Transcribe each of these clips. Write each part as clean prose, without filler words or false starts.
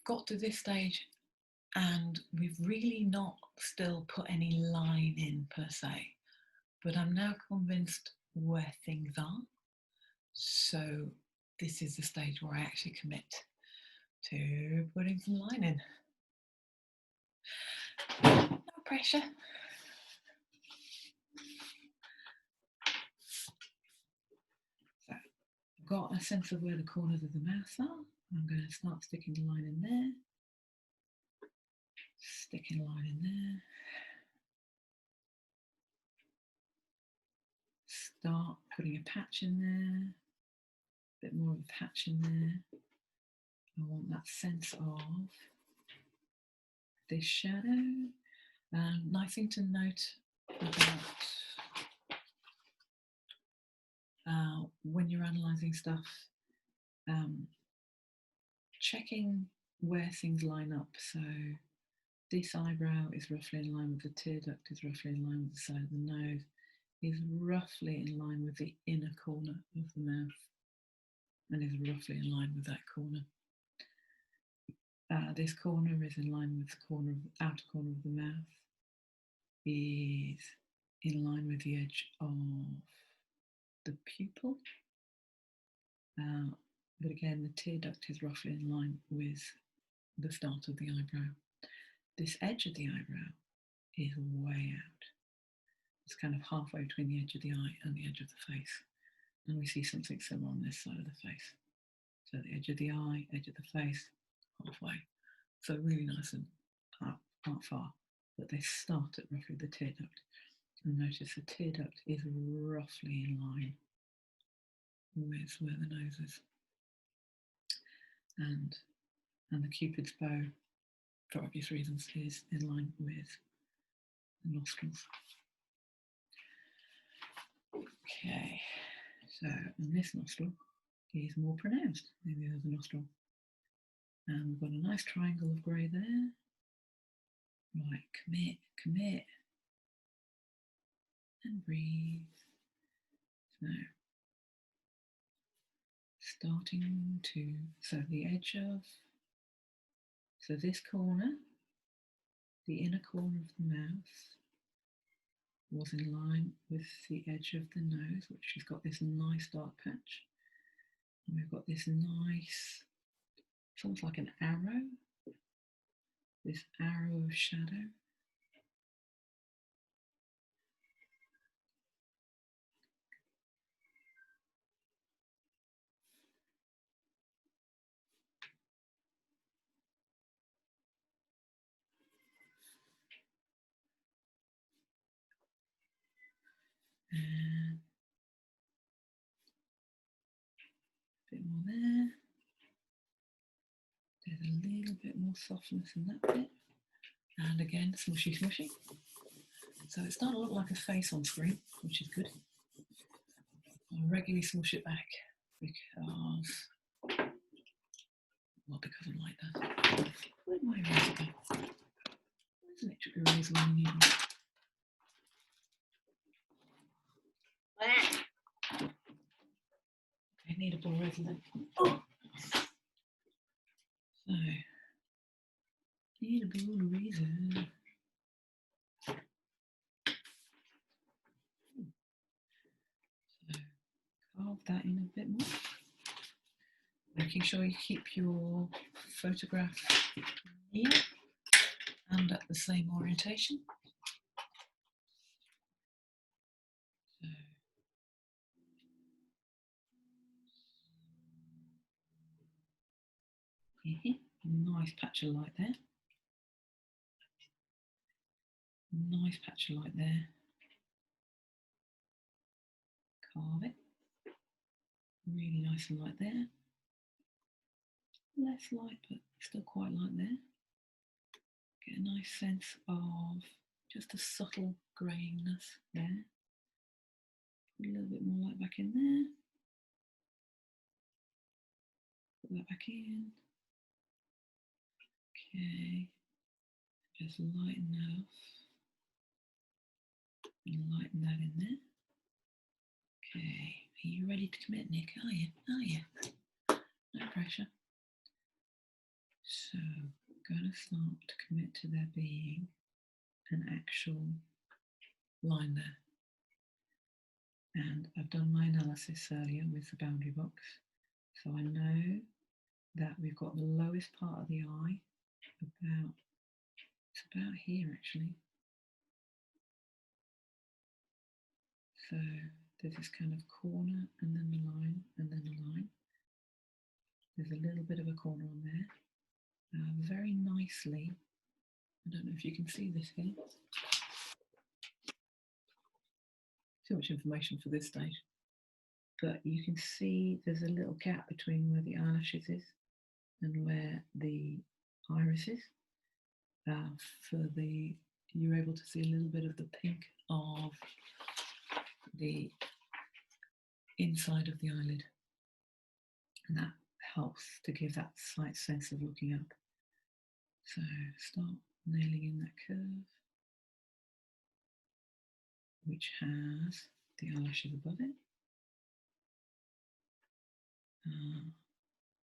got to this stage and we've really not still put any line in per se, but I'm now convinced where things are. So this is the stage where I actually commit to putting some line in. No pressure. So I've got a sense of where the corners of the mouth are. I'm going to start sticking the line in there. Sticking a line in there. Start putting a patch in there. A bit more of a patch in there. I want that sense of this shadow. Nice thing to note about when you're analysing stuff, checking where things line up. So this eyebrow is roughly in line with the tear duct, is roughly in line with the side of the nose, is roughly in line with the inner corner of the mouth, and is roughly in line with that corner. This corner is in line with the corner of the outer corner of the mouth, is in line with the edge of the pupil. But again, the tear duct is roughly in line with the start of the eyebrow. This edge of the eyebrow is way out. It's kind of halfway between the edge of the eye and the edge of the face. And we see something similar on this side of the face. So the edge of the eye, edge of the face, halfway. So really nice and not far. But they start at roughly the tear duct. And notice the tear duct is roughly in line with where the nose is. And the Cupid's bow, for obvious reasons, is in line with the nostrils. Okay, so and this nostril is more pronounced than the other nostril. And we've got a nice triangle of grey there. Right, commit, commit. And breathe. So, starting to, so the edge of, so this corner, the inner corner of the mouth was in line with the edge of the nose, which has got this nice dark patch. And we've got this nice, it's almost like an arrow, this arrow of shadow. And a bit more there. There's a little bit more softness in that bit. And again, smushy, smushy. So it's starting to look like a face on screen, which is good. I'll regularly smush it back because I like that. Where'd my eraser go? Where's an electric eraser when you need one? Okay, need a ball eraser then. Oh! So, need a ball eraser. So, carve that in a bit more. Making sure you keep your photograph near and at the same orientation. Nice patch of light there. Nice patch of light there. Carve it. Really nice and light there. Less light, but still quite light there. Get a nice sense of just a subtle greyness there. Put a little bit more light back in there. Put that back in. Okay. Just lighten that off. And lighten that in there. Okay. Are you ready to commit, Nick? Are you? Are you? No pressure. So I'm going to start to commit to there being an actual line there. And I've done my analysis earlier with the boundary box. So I know that we've got the lowest part of the eye it's about here actually. So there's this kind of corner and then the line and then the line. There's a little bit of a corner on there. Very nicely, I don't know if you can see this here. Too much information for this stage. But you can see there's a little gap between where the eyelashes is and where the iris is. You're able to see a little bit of the pink of the inside of the eyelid, and that helps to give that slight sense of looking up. So start nailing in that curve, which has the eyelashes above it.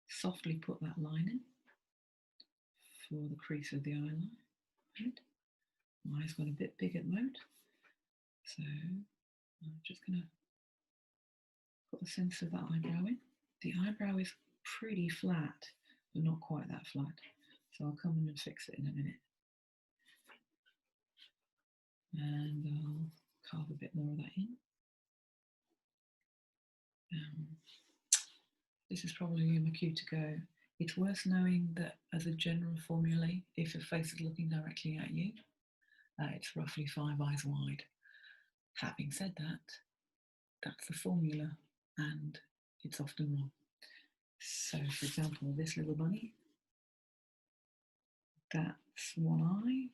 Softly put that line in for the crease of the eyeline. Right? My eye's got a bit big at the moment, so I'm just going to put a sense of that eyebrow in. The eyebrow is pretty flat, but not quite that flat. So I'll come in and fix it in a minute. And I'll carve a bit more of that in. This is probably my cue to go. It's worth knowing that as a general formula, if your face is looking directly at you, it's roughly 5 eyes wide. Having said that, that's the formula and it's often wrong. So for example, this little bunny, that's one eye,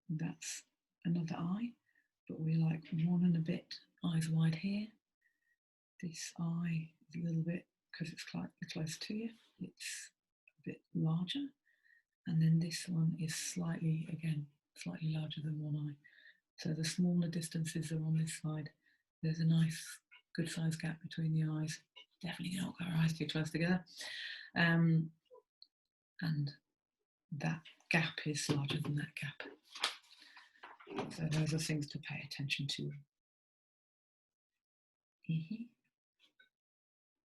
that's another eye, but we're like 1 and a bit eyes wide here. This eye is a little bit, because it's quite close to you, it's a bit larger. And then this one is slightly larger than one eye. So the smaller distances are on this side. There's a nice, good sized gap between the eyes. Definitely not got our eyes too close together. And that gap is larger than that gap. So those are things to pay attention to.